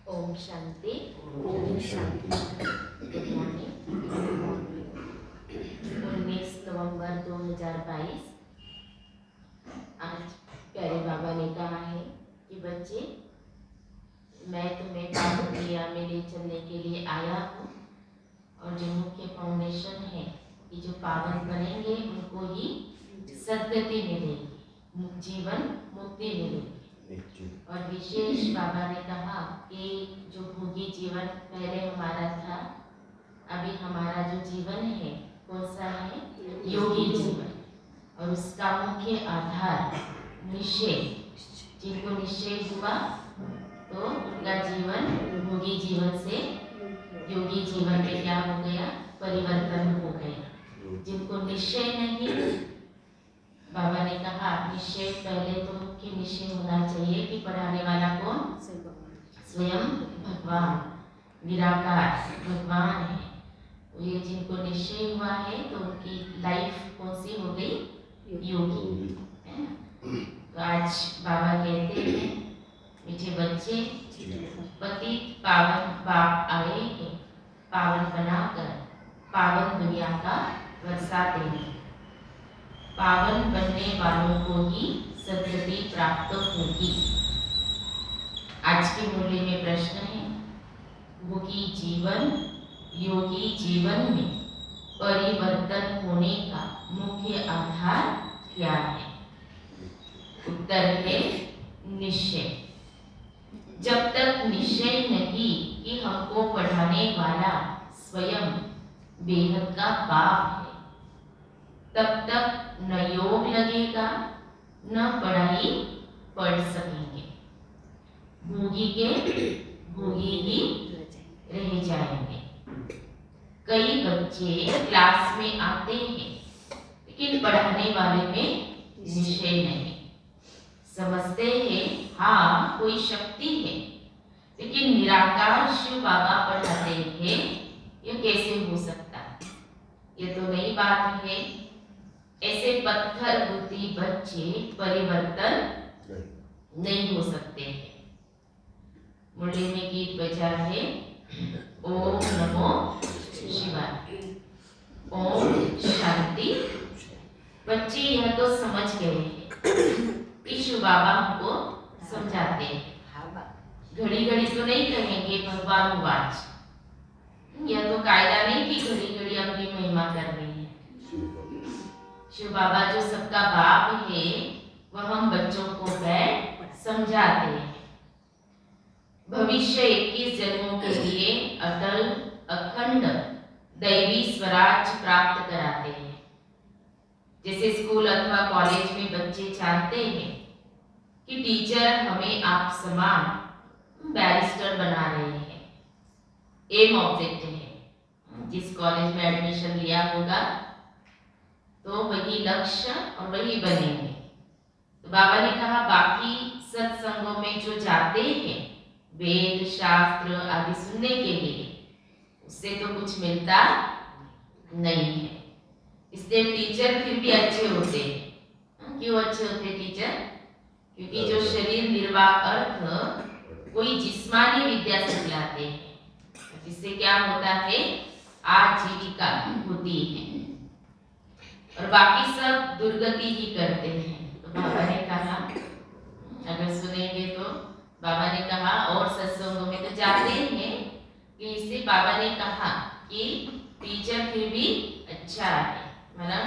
Om Shanti. Om Shanti. Good morning. 19 नवंबर 2022। आज प्यारे बाबा ने कहा है कि बच्चे, मैं तुम्हें पावन क्रिया में ले चलने के लिए आया हूँ और जो मुख्य फाउंडेशन है कि जो पावन बनेंगे उनको ही सद्गति मिलेगी, जीवन मुक्ति मिलेगी। और विशेष बाबा ने कहा कि जो भोगी जीवन पहले हमारा था, अभी हमारा जो जीवन है कौन सा है? योगी जीवन। और उसका मुख्य आधार निश्चय। जिनको निश्चय हुआ तो उनका जीवन भोगी जीवन से योगी जीवन में क्या हो गया? परिवर्तन हो गया। जिनको निश्चय नहीं, बाबा ने कहा निश्चय पहले तो मुख्य निश्चय होना चाहिए कि पढ़ाने वाला कौन? स्वयं भगवान, निराकार भगवान है। तो ये जिनको निश्चय हुआ है तो उनकी लाइफ कौन सी हो गई? योगी है ना। तो आज बाबा कहते हैं, मीठे बच्चे, पति पावन बाप आए हैं पावन बनाकर पावन दुनिया का वर्षा देने। पावन बनने वालों को ही सद्गति प्राप्त होगी। आज के मूल्य में प्रश्न है, भोगी जीवन योगी जीवन में परिवर्तन होने का मुख्य आधार क्या है? उत्तर है निश्चय। जब तक निश्चय नहीं कि हमको पढ़ाने वाला स्वयं बेहद का बाप है, तब तक न योग लगेगा न पढ़ाई पढ़ सकेंगे। भोगी के भोगी ही रह जाएंगे। कई बच्चे क्लास में आते हैं लेकिन पढ़ाने वाले में निश्चय नहीं। समझते हैं हाँ कोई शक्ति है, लेकिन निराकार शिव बाबा पढ़ाते हैं, यह कैसे हो सकता है? ये तो नई बात है। ऐसे पत्थर बुद्धि बच्चे परिवर्तन नहीं हो सकते हैं। मुरली में गीत बजा है, ओम नमो शिवाय, ओम शांति। बच्चे यह तो समझ गए हैं कि शिव बाबा हमको समझाते हैं। घड़ी घड़ी तो नहीं कहेंगे भगवान वाच। यह तो कायदा नहीं कि घड़ी घड़ी अपनी महिमा कर रही है। शिव बाबा जो सबका बाप है, वह हम बच्चों को बैठ समझाते हैं। भविष्य 21 जन्मों के लिए अटल अखंड दैवी स्वराज प्राप्त कराते हैं। जैसे स्कूल अथवा कॉलेज में बच्चे चाहते हैं कि टीचर हमें आप समान बैरिस्टर बना रहे हैं, एम ऑब्जेक्ट है। जिस कॉलेज में एडमिशन लिया होगा तो वही लक्ष्य और वही बनेंगे। तो बाबा ने कहा बाकी सत्संगों में जो जाते हैं वेद शास्त्र आदि सुनने के लिए, उससे तो कुछ मिलता नहीं है। इसलिए टीचर फिर भी अच्छे होते हैं। क्यों अच्छे होते टीचर? क्योंकि जो शरीर निर्वाह अर्थ कोई जिस्मानी विद्या सिखलाते हैं, जिससे क्या होता है? आजीविका होती है। और बाकी सब दुर्गति ही करते हैं। तो बाबा ने कहा, अगर सुनेंगे तो बाबा ने कहा, और सत्संगों में तो जाते हैं कि इससे बाबा ने कहा कि टीचर फिर भी अच्छा है, मतलब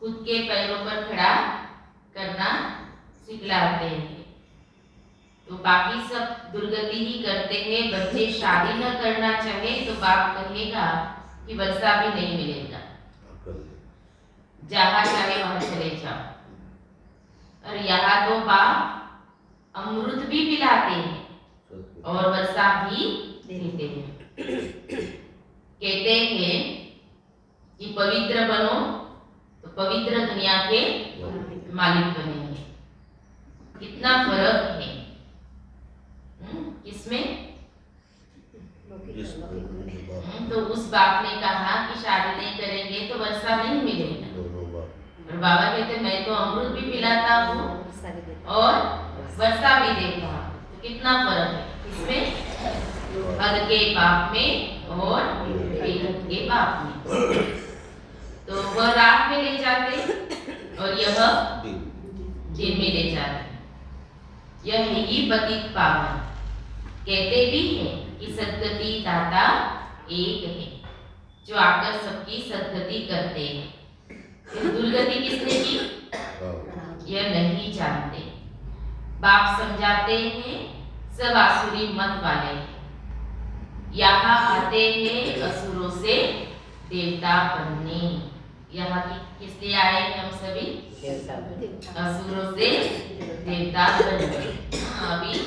खुद के पैरों पर खड़ा करना सिखलाते हैं। तो बाकी सब दुर्गति ही करते हैं। बच्चे शादी न करना चाहे तो बाप कहेगा कि वर्षा भी नहीं मिलेगा, जहाँ चाहे वहां चले जाओ। और यहाँ तो बाप अमृत भी पिलाते हैं और वर्षा भी देते हैं। कहते हैं कि पवित्र बनो तो पवित्र दुनिया के मालिक बनेंगे। कितना फर्क है किसमें? तो उस बाप ने कहा कि शादी नहीं करेंगे तो वर्षा नहीं मिलेगा, और बाबा कहते मैं तो अमृत भी पिलाता हूँ और वर्षा भी देता हूँ। तो कितना फर्क है। किसमें? हद के बाप में और बेहद के बाप में। तो वह रात में ले जाते और यह दिन में ले जाते। यह है ही पतित पावन। कहते भी हैं कि सद्गति दाता एक है जो आकर सबकी सद्गति करते हैं। फिर दुर्गति किसने की? यह नहीं जानते। बाप समझाते हैं सब आसुरी मत वाले हैं। यहाँ आते हैं असुरों से देवता बनने। यहाँ किसलिए आए हैं हम सभी? असुरों से देवता बनने। अभी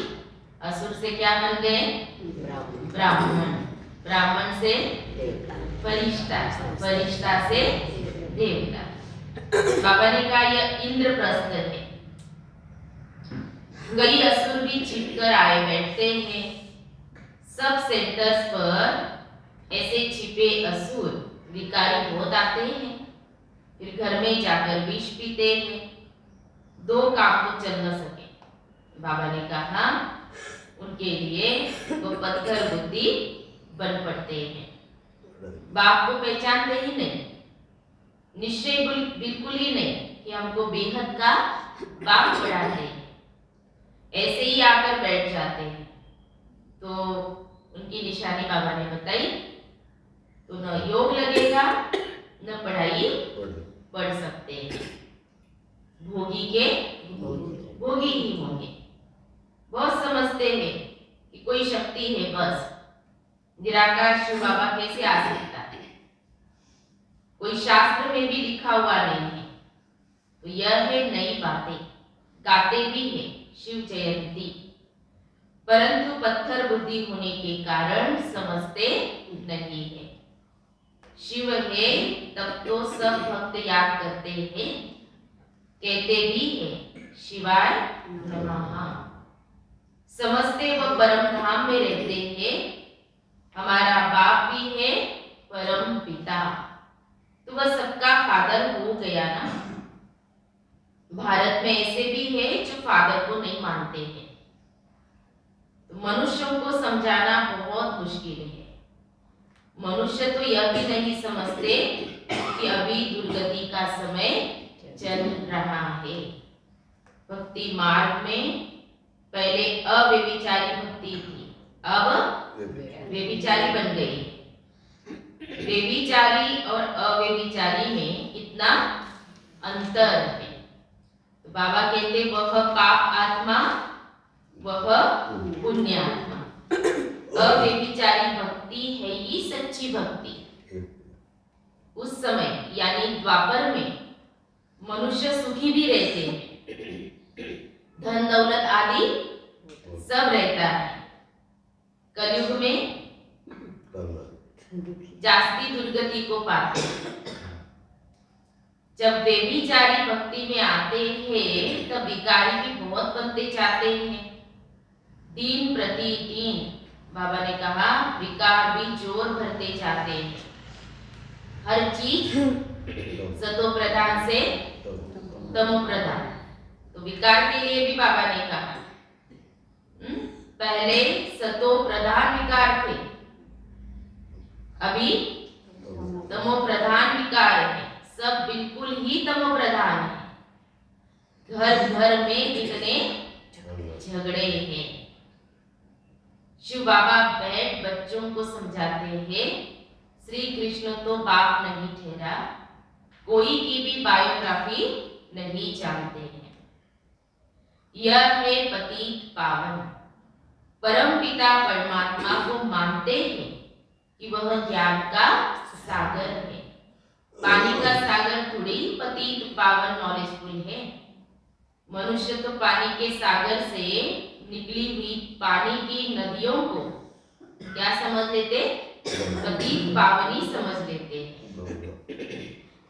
असुर से क्या बन गए? ब्राह्मण। ब्राह्मण से फरिश्ता, फरिश्ता से देवता। बाबा ने कहा यह इंद्रप्रस्थ है। कई असुर भी छिपकर आए बैठते हैं। सब सेंटर्स पर ऐसे छिपे असुर विकारी बहुत आते हैं। फिर घर में जाकर विष पीते हैं। दो काम तो चल न सके। बाबा ने कहा उनके लिए वो पत्थर बुद्धि बन पड़ते हैं। बाप को पहचानते ही नहीं, निश्चय बिल्कुल ही नहीं कि हमको बेहद का बाप पढ़ाते हैं। ऐसे ही आकर बैठ जाते हैं। तो उनकी निशानी बाबा ने बताई। तो न योग लगेगा न पढ़ाई पढ़ सकते हैं। भोगी के भोगी ही होंगे। बहुत समझते हैं कि कोई शक्ति है, बस निराकार शिव बाबा कैसे आ सकता है? कोई शास्त्र में भी लिखा हुआ नहीं है। तो यह है नई बातें। गाते भी है शिव जयंती, परंतु पत्थर बुद्धि होने के कारण समझते नहीं है। शिव है तब तो सब भक्त याद करते हैं, कहते भी है शिवाय नमः। समझते वह परम धाम में रहते हैं। हमारा बाप भी है परम पिता, तो वह सबका फादर हो गया ना। भारत में ऐसे भी है जो फादर को नहीं मानते हैं। तो मनुष्यों को समझाना बहुत मुश्किल है। मनुष्य तो यह भी नहीं समझते कि अभी दुर्गति का समय चल रहा है। भक्ति मार्ग में पहले अव्यभिचारी भक्ति थी, अब व्यभिचारी बन गई। व्यभिचारी और अव्यभिचारी में कितना अंतर है। तो बाबा कहते वह पाप आत्मा वह पुण्य आत्मा। अव्यभिचारी भक्ति है ही सच्ची भक्ति। उस समय यानी द्वापर में मनुष्य सुखी भी रहते हैं, धन दौलत आदि सब रहता है। कलयुग में जास्ती दुर्गति को पाते हैं। जब व्यभिचारी भक्ति में आते हैं तब विकारी भी बहुत बनते जाते हैं। दिन प्रतिदिन बाबा ने कहा विकार भी जोर भरते जाते हैं। हर चीज सतो प्रधान से तमो प्रधान। तो विकार के लिए भी बाबा ने कहा पहले सतो प्रधान विकार थे, अभी तमो प्रधान विकार है। सब बिल्कुल ही तमो प्रधान है। घर घर में कितने झगड़े हैं। शिव बाबा बैठ बच्चों को समझाते हैं श्री कृष्ण तो बाप नहीं ठहरा, कोई की भी बायोग्राफी नहीं जानते हैं। यह है पतित पावन। परम पिता परमात्मा को मानते हैं कि वह ज्ञान का सागर है। पानी का सागर थोड़ी पतित पावन नॉलेजफुल है। मनुष्य तो पानी के सागर से निकली हुई पानी की नदियों को क्या समझ लेते? पतित पावनी समझ लेते हैं।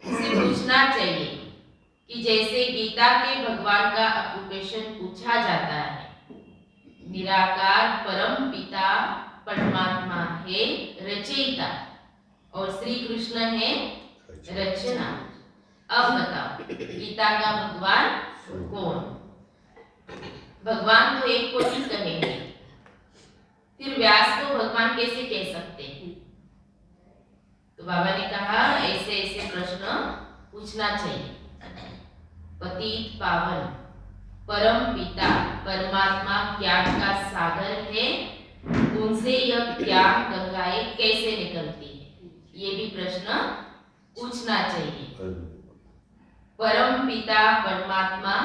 इसे पूछना चाहिए कि जैसे गीता के भगवान का ऑक्यूपेशन पूछा जाता है, निराकार परम पिता परमात्मा है रचयिता और श्री कृष्ण है रचना। अब बताओ गीता का भगवान कौन? भगवान तो एक को ही कहेंगे, फिर व्यास को भगवान कैसे कह सकते हैं? तो बाबा ने कहा ऐसे ऐसे प्रश्न पूछना चाहिए। पतित पावन परम पिता परमात्मा ज्ञान का सागर है, उनसे यह ज्ञान गंगाएं कैसे निकलती है? ये भी प्रश्न पूछना चाहिए। परम पिता परमात्मा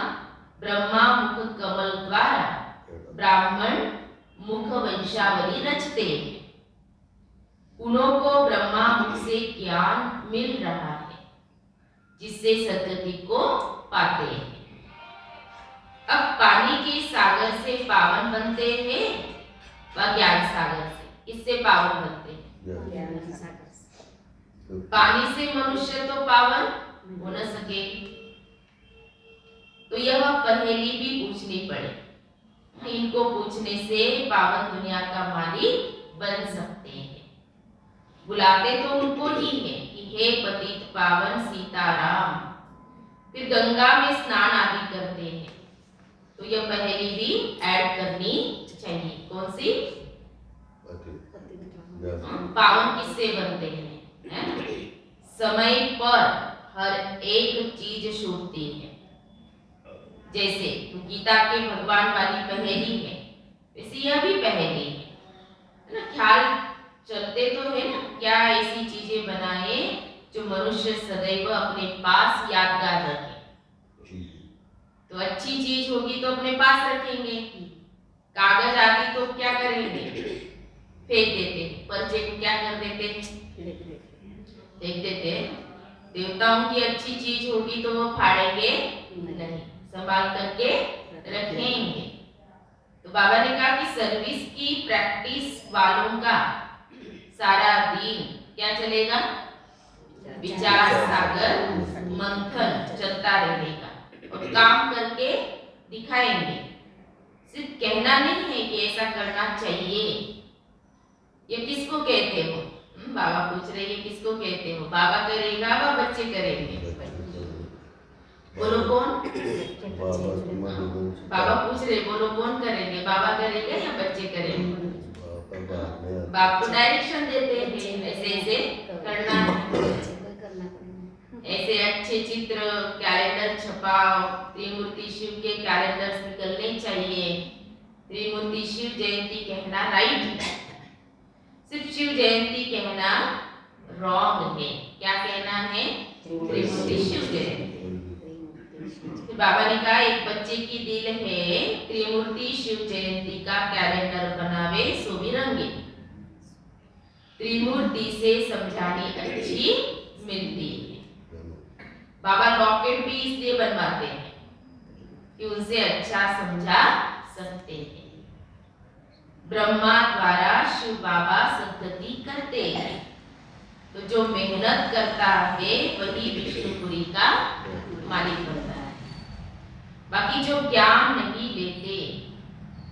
ब्रह्मा मुख कमल द्वारा ब्राह्मण मुख वंशावली रचते हैं। उन्हों को ब्रह्मा मुख से ज्ञान मिल रहा है, जिससे सदगति को पाते हैं। अब पानी के सागर से पावन बनते हैं व ज्ञान सागर से किससे पावन बनते हैं? पानी से मनुष्य तो पावन हो न सके, तो यह पहेली भी पूछनी पड़े। इनको पूछने से पावन दुनिया का मालिक बन सकते हैं। बुलाते तो उनको ही है कि हे पतित पावन सीताराम, फिर गंगा में स्नान आदि करते हैं। तो यह पहेली भी ऐड करनी चाहिए। कौन सी? पावन किससे बनते हैं? समय पर हर एक चीज छूटती है। जैसे गीता के भगवान वाली पहेली है, वैसे यह भी पहेली है ना। ख्याल चलते तो है ना, क्या ऐसी चीजें बनाए जो मनुष्य सदैव अपने पास यादगार रखे। तो अच्छी चीज होगी तो अपने पास रखेंगे। कागज आदि तो क्या करेंगे? फेंक देते। पर्चे को क्या कर देते? फेंक देते। देवताओं की अच्छी चीज होगी तो वो फाड़ेंगे नहीं, संभाल करके रखेंगे। तो बाबा ने कहा कि सर्विस की प्रैक्टिस वालों का सारा दिन क्या चलेगा? विचार सागर मंथन चलता रहेगा और काम करके दिखाएंगे। सिर्फ कहना नहीं है कि ऐसा करना चाहिए। ये किसको कहते हो? बाबा पूछ रहे हैं किसको कहते हो? बाबा करेगा व बच्चे करेंगे। बोलो कौन? बाबा पूछ रहे, बोलो कौन करेंगे? बाबा करेंगे या बच्चे करेंगे? बाप को डायरेक्शन देते हैं ऐसे ऐसे करना है। ऐसे अच्छे चित्र कैलेंडर छपाओ। त्रिमूर्ति शिव के कैलेंडर्स निकलने चाहिए। त्रिमूर्ति शिव जयंती कहना राइट है, सिर्फ शिव जयंती कहना रॉन्ग है। क्या कहना है? त्रिमूर्ति शिव जयंती। बाबा ने कहा एक बच्चे की दिल है, त्रिमूर्ति शिव जयंती का कैलेंडर बनावे सो भी रंगे। त्रिमूर्ति से समझानी अच्छी मिलती है। बाबा लॉकेट भी इसलिए बनवाते हैं कि उनसे अच्छा समझा सकते हैं। ब्रह्मा द्वारा शिव बाबा सदगति करते हैं। तो जो मेहनत करता है वही विष्णुपुरी का मालिक बनता है। बाकी जो ज्ञान नहीं लेते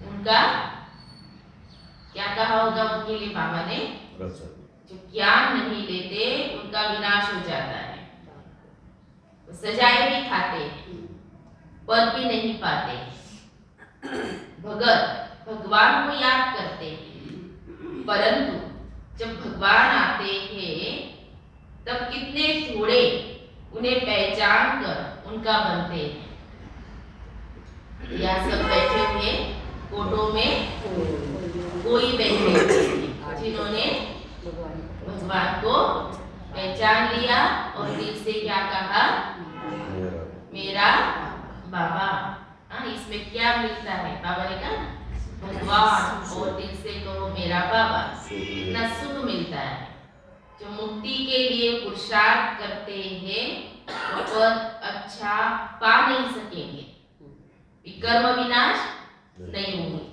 उनका क्या कहा होगा उनके लिए बाबा ने? जो ज्ञान नहीं लेते उनका विनाश हो जाता है। सजाए भी खाते हैं, पद भी नहीं पाते। भगत भगवान को याद करते हैं, परंतु जब भगवान आते हैं तब कितने थोड़े उन्हें पहचान कर उनका बनते हैं। यहाँ सब बैठे हुए फोटो में कोई बैठे हुए जिन्होंने भगवान को पहचान लिया और दिल से क्या कहा? मेरा बाबा। इसमें क्या मिलता है? बाबा ने कहा भगवान और दिल से कहो मेरा बाबा, इतना सुख मिलता है। जो मुक्ति के लिए पुरुषार्थ करते हैं वो पद अच्छा पा नहीं सकेंगे, कर्म विनाश नहीं होंगे।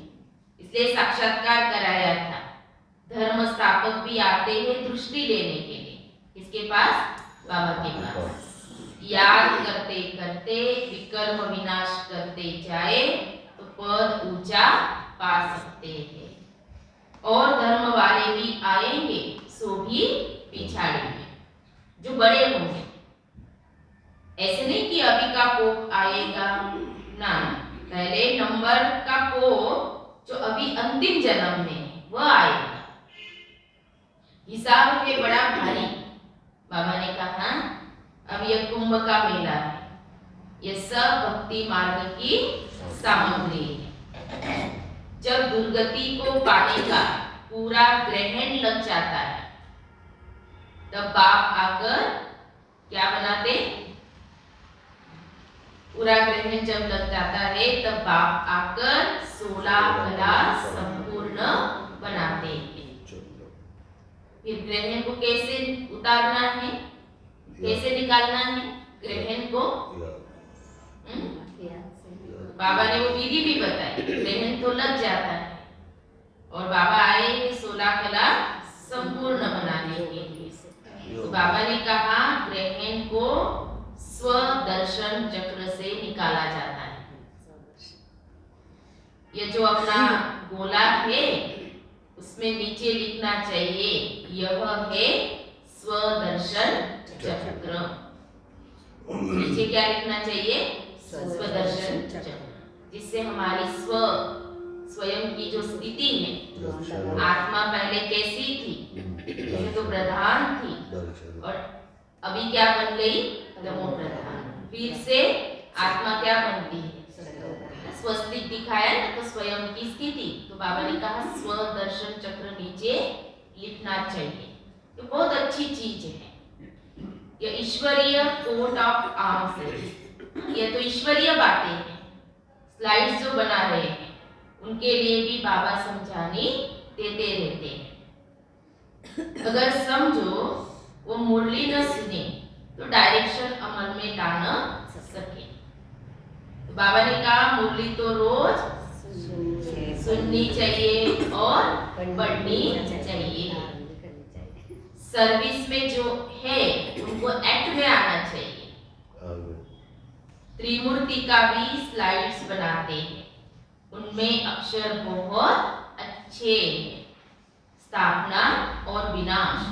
इसलिए साक्षात्कार कराया था। धर्म स्थापक भी आते हैं दृष्टि लेने के लिए। किसके पास? बाबा के पास। याद करते करते विकर्म विनाश करते जाए तो पद ऊंचा पा सकते हैं। और धर्म वाले भी आएंगे सो भी पिछाड़ेंगे, जो बड़े होंगे। ऐसे नहीं कि अभी का पोप आएगा ना, पहले नंबर का पोप जो अभी अंतिम जन्म में वह आएगा। हिसाब है बड़ा भारी। बाबा ने कहा अब यह कुंभ का मेला है, यह सब भक्ति मार्ग की सामग्री है। जब दुर्गति को पाने का पूरा ग्रहण लग जाता है तब बाप आकर क्या बनाते? पूरा ग्रहण जब लग जाता है तब बाप आकर 16 कला संपूर्ण बनाते हैं। फिर ग्रहण को कैसे उतारना है, कैसे निकालना है ग्रहण को? बाबा ने वो विधि भी बताई। ग्रहण तो लग जाता है और बाबा आए 16 कला संपूर्ण बनाने के लिए। तो बाबा ने कहा ग्रहण को स्वदर्शन चक्र से निकाला जाता है। ये जो अपना गोला है उसमें नीचे लिखना चाहिए यह है स्वदर्शन चक्र। नीचे क्या लिखना चाहिए? स्वदर्शन चक्र, जिससे हमारी स्वयं की जो स्थिति है, आत्मा पहले कैसी थी? जैसे तो प्रधान थी और अभी क्या बन गई? तमो प्रधान। फिर से आत्मा क्या बनती है? स्वस्तिक दिखाया ना, तो स्वयं की स्थिति। तो बाबा ने कहा स्वदर्शन चक्र नीचे लिखना चाहिए। तो बहुत अच्छी चीज है। यह ईश्वरीय कोट ऑफ आर्म्स है। यह तो ईश्वरीय बातें हैं। स्लाइड्स जो बना रहे हैं उनके लिए भी बाबा समझाने देते रहते हैं। अगर समझो वो मुरली न सुने तो डायरेक्शन अमल में ला न सके। तो बाबा ने कहा मुरली तो रोज सुननी चाहिए और पढ़नी चाहिए। सर्विस में जो है उनको एक्ट में आना चाहिए। त्रिमूर्ति का भी स्लाइड्स बनाते हैं, उनमें अक्षर बहुत अच्छे हैं। स्थापना और विनाश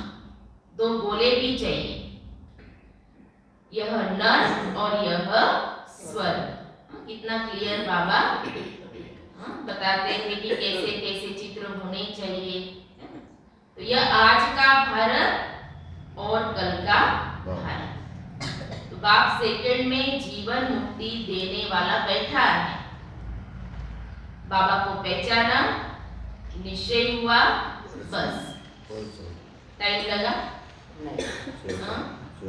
दो गोले भी चाहिए, यह नर और यह स्वर्ग। कितना क्लियर बाबा बताते हैं कि कैसे कैसे चित्र होने चाहिए। तो यह आज का भारत और कल का भारत। तो बाप सेकंड में जीवन मुक्ति देने वाला बैठा है। बाबा को पहचाना, निश्चय हुआ, बस। टाइम लगा?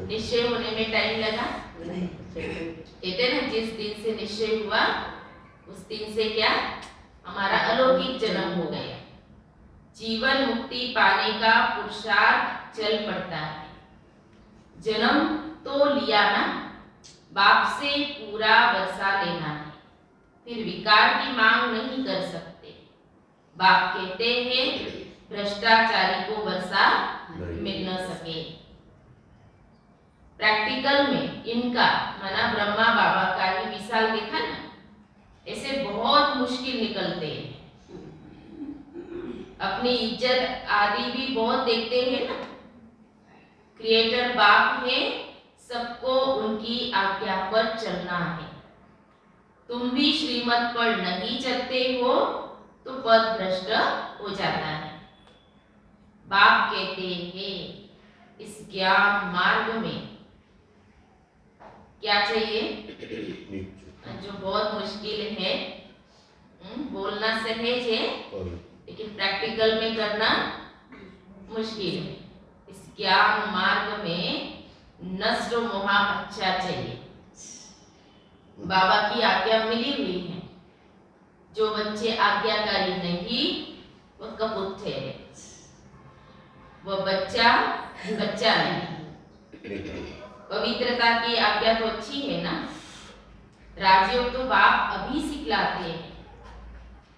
निश्चय होने में टाइम लगा? कहते ना जिस दिन से निश्चय हुआ उस दिन से क्या हमारा अलौकिक जन्म हो गया। जीवन मुक्ति पाने का पुरुषार्थ चल पड़ता है। जन्म तो लिया ना, बाप से पूरा वर्षा लेना है, फिर विकार की मांग नहीं कर सकते। बाप कहते हैं भ्रष्टाचारी को वर्षा मिल न सके। प्रैक्टिकल में इनका माना ब्रह्मा बाबा का ही मिसाल देखा ना, ऐसे बहुत मुश्किल निकलते हैं। अपनी इज्जत आदि भी बहुत देखते हैं ना। क्रिएटर बाप है, सबको उनकी आज्ञा पर चलना है। तुम भी श्रीमत पर नहीं चलते हो तो पद भ्रष्ट हो जाता है। बाप कहते हैं इस ज्ञान मार्ग में क्या चाहिए? जो बहुत मुश्किल है, बोलना सहज है लेकिन प्रैक्टिकल में करना मुश्किल है। इस ज्ञान मार्ग में नष्ट मोहा अच्छा चाहिए। बाबा की आज्ञा मिली हुई है। जो बच्चे आज्ञाकारी नहीं वह कपूत है, वह बच्चा नहीं। पवित्रता की आज्ञा तो अच्छी है ना। राजयोग तो बाप अभी सिखलाते हैं।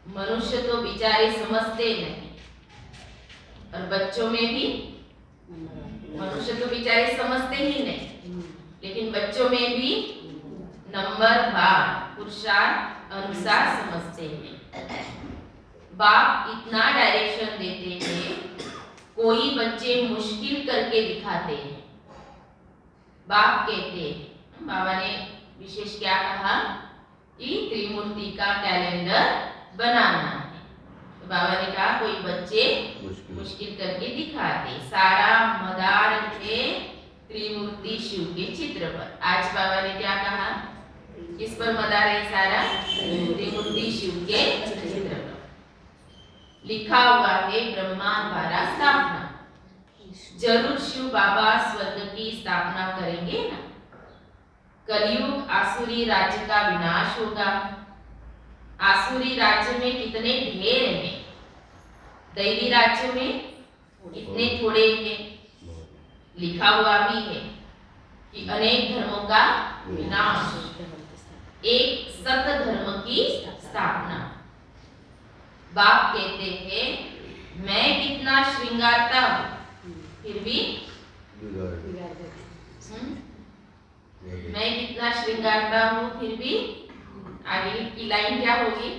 मनुष्य तो बेचारे समझते नहीं, और बच्चों में भी मनुष्य तो बेचारे समझते ही नहीं, लेकिन बच्चों में भी नंबर भार पुरुषार्थ अनुसार समझते हैं। बाप इतना डायरेक्शन देते हैं, कोई बच्चे मुश्किल करके दिखाते हैं। बाप कहते हैं, बाबा ने विशेष क्या कहा कि त्रिमूर्ति का कैलेंडर बनाना है। तो बाबा ने कहा कोई बच्चे मुश्किल मुश्किल करके दिखाते। सारा मदार थे त्रिमूर्ति शिव के चित्र पर। आज बाबा ने क्या कहा, किस पर मदार है सारा? त्रिमूर्ति शिव के चित्र पर। लिखा हुआ है ब्रह्मा द्वारा स्थापना। जरूर शिव बाबा स्वर्ग की स्थापना करेंगे ना। कलयुग आसुरी राज्य का विनाश होगा। आसुरी राज्य में कितने ढेर हैं, दैवी राज्य में इतने थोड़े हैं। लिखा हुआ भी है कि अनेक धर्मों का विनाश, एक सत धर्म की स्थापना। बाप कहते हैं मैं कितना श्रृंगारता हूँ फिर भी मैं कितना श्रृंगारता हूँ फिर भी, आगे की लाइन क्या होगी?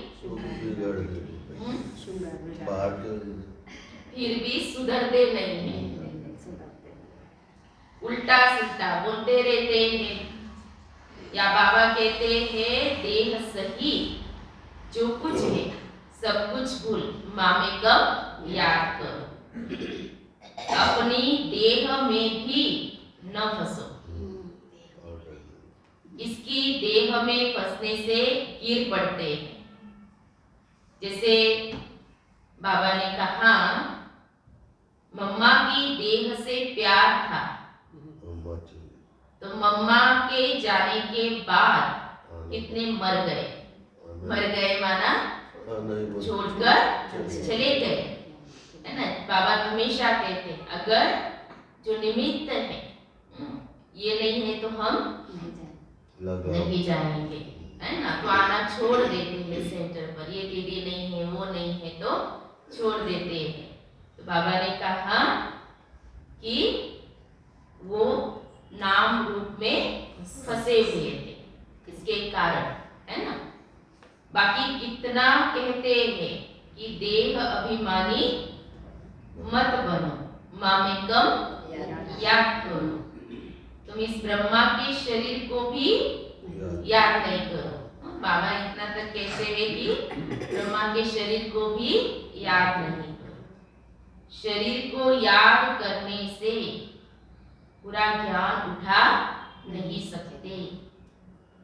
फिर भी सुधरते नहीं है, उल्टा सीधा बोलते रहते हैं। या बाबा कहते हैं देह सही जो कुछ है सब कुछ भूल, माँ में कब याद करो। अपनी देह में भी न फंसो, इसकी देह में फंसने से गिर पड़ते हैं। जैसे बाबा ने कहा मम्मा की देह से प्यार था, तो मम्मा के जाने के बाद कितने मर गए। मर गए माना छोड़कर चले गए, है ना। बाबा हमेशा कहते अगर जो निमित्त है ये नहीं है तो हम नहीं जाएंगे, है ना। तो आना छोड़ देते हैं सेंटर पर। ये दीदी नहीं है, वो नहीं है तो छोड़ देते हैं। तो बाबा ने कहा कि वो नाम रूप में फंसे हुए थे, इसके कारण, है ना। बाकी कितना कहते हैं कि देह अभिमानी मत बनो, माँ में कम याद करो। तुम इस ब्रह्मा के शरीर को भी याद नहीं करो। बाबा इतना तक कहते हैं कि ब्रह्मा के शरीर को भी याद नहीं करो। शरीर को याद करने से पूरा ज्ञान उठा नहीं सकते।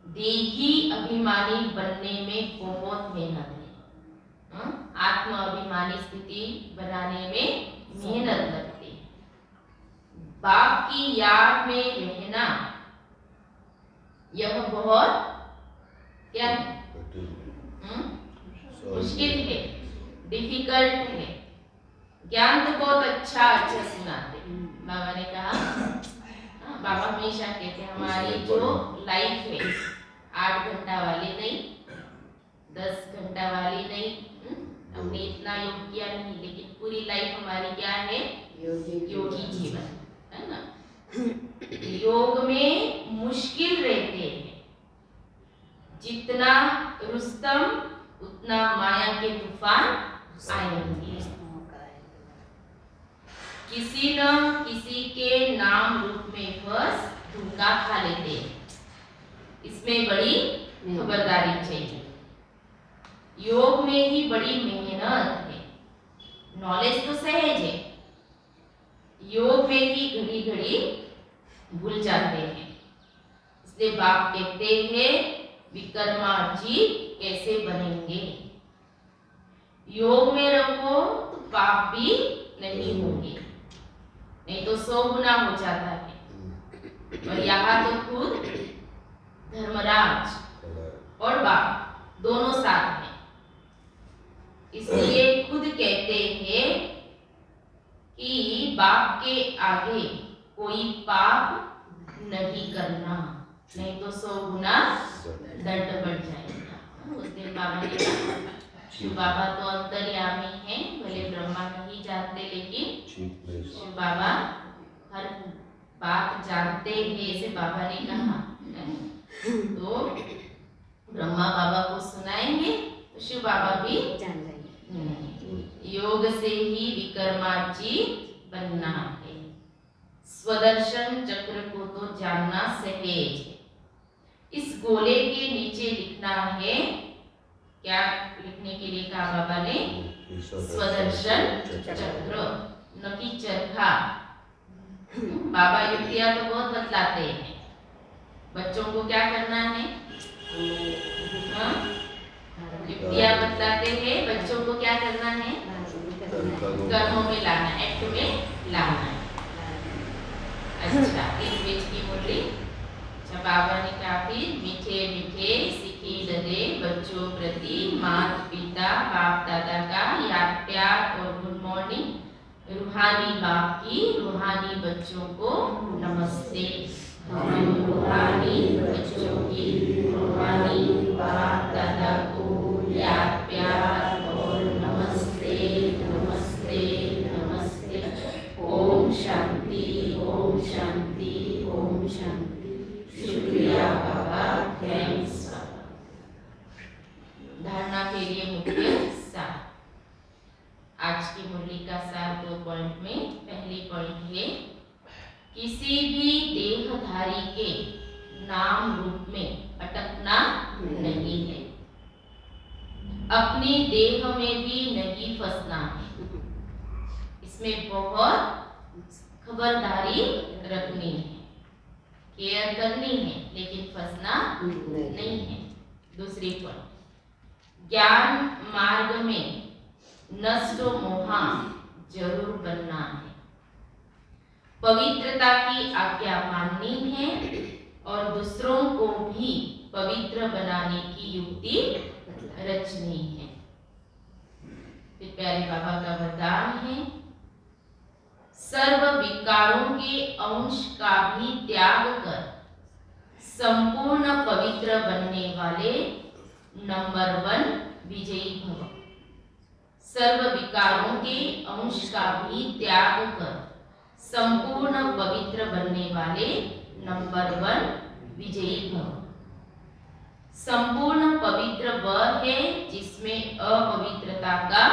देही अभिमानी बनने में बहुत मेहनत है। आत्म अभिमानी स्थिति बनाने में मेहनत लगती है। बाप की याद में रहना यह बहुत क्या है? मुश्किल है, डिफिकल्ट है। ज्ञान तो बहुत अच्छा सुनाते। बाबा ने कहा बाबा हमेशा कहते हमारी जो लाइफ है 8 घंटा वाली नहीं, 10 घंटा वाली नहीं। हमने इतना योग किया नहीं, लेकिन पूरी लाइफ हमारी क्या है? योगी जीवन, है ना। योग में मुश्किल रहते हैं। जितना रुस्तम उतना माया के तूफान आएंगे। किसी न किसी के नाम रूप में फंस धोखा खा लेते हैं। इसमें बड़ी खबरदारी चाहिए। योग में ही बड़ी मेहनत है। नॉलेज तो सहज है, योग में ही घड़ी घड़ी भूल जाते हैं। इसलिए बाप कहते हैं विक्रमार्जित कैसे बनेंगे। योग में रखो तो पाप भी नहीं होंगे, नहीं तो 100 गुना हो जाता है। और यहाँ तो खुद धर्मराज और बाप दोनों साथ हैं। इसलिए खुद कहते हैं कि बाप के आगे कोई पाप नहीं करना, नहीं तो 100 गुना दंड बढ़ जाएगा। उस दिन बाबा ने कहा शिव बाबा तो अंतर्यामी हैं, भले ब्रह्मा नहीं जानते लेकिन शिव बाबा हर बात जानते हैं, ऐसे बाबा ने कहा। तो ब्रह्मा बाबा को सुनाएंगे तो शिव बाबा भी जान जाएंगे। योग से ही विक्रमार्जित बनना है। स्वदर्शन चक्र को तो जानना सहज है। इस गोले के नीचे लिखना है क्या लिखने के लिए कहा बाबा ने? स्वदर्शन चक्र, न कि चरखा। बाबा युक्तियां तो बहुत बतलाते हैं, बच्चों को क्या करना है? हाँ? युक्तियां बतलाते हैं, बच्चों को क्या करना है? कर्मों में लाना, एक्ट में लाना है। अच्छा, इस बीच की मुरली बाबा ने काफी मीठे मीठे सीखी लगे बच्चों प्रति माता पिता बाप दादा का याद प्यार और गुड मॉर्निंग। रूहानी बाप की रूहानी बच्चों को नमस्ते। हम रूहानी बच्चों की रूहानी बाप दादा को याद प्यार और नमस्ते नमस्ते नमस्ते। ओम शांति ओम शांति ओम शांति। शुक्रिया बाबा, थैंक्स। धारणा के लिए मुख्य सार। आज की मुरली का सार 2 पॉइंट में। पहली पॉइंट है, किसी भी देहधारी के नाम रूप में अटकना नहीं है, अपनी देह में भी नहीं फंसना है। इसमें बहुत खबरदारी रखनी है, केयर करनी है, लेकिन फंसना नहीं है। दूसरी पॉइंट, ज्ञान मार्ग में नष्ट मोहा जरूर बनना है, पवित्रता की आज्ञा माननी है और दूसरों को भी पवित्र बनाने की युक्ति रचनी है। फिर प्यारे बाबा का वरदान है, सर्व विकारों के अंश का भी त्याग कर संपूर्ण पवित्र बनने वाले नंबर 1 विजयी भव। सर्व विकारों के अंश का भी त्याग कर संपूर्ण पवित्र बनने वाले नंबर 1 विजयी भव। संपूर्ण पवित्र वह है जिसमें अपवित्रता का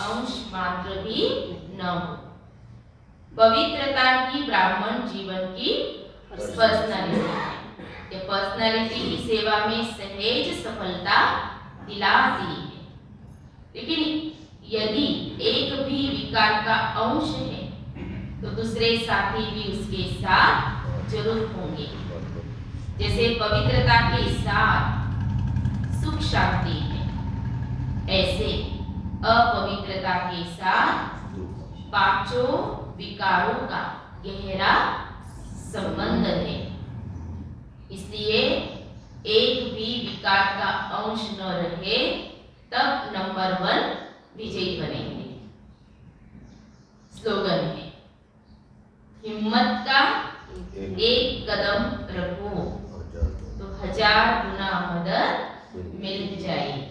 अंश मात्र भी न हो। पवित्रता ही ब्राह्मण जीवन की पर्सनालिटी है। ये पर्सनालिटी की सेवा में सहज सफलता दिलाती है। लेकिन यदि एक भी विकार का अंश है तो दूसरे साथी भी उसके साथ जरूर होंगे। जैसे पवित्रता के साथ सुख शांति है, ऐसे अपवित्रता के साथ पांचों विकारों का गहरा संबंध है। इसलिए एक भी विकार का अंश न रहे तब नंबर 1 विजयी बनेंगे। स्लोगन है, हिम्मत का एक कदम रखो तो 1000 गुना मदद मिल जाएगी।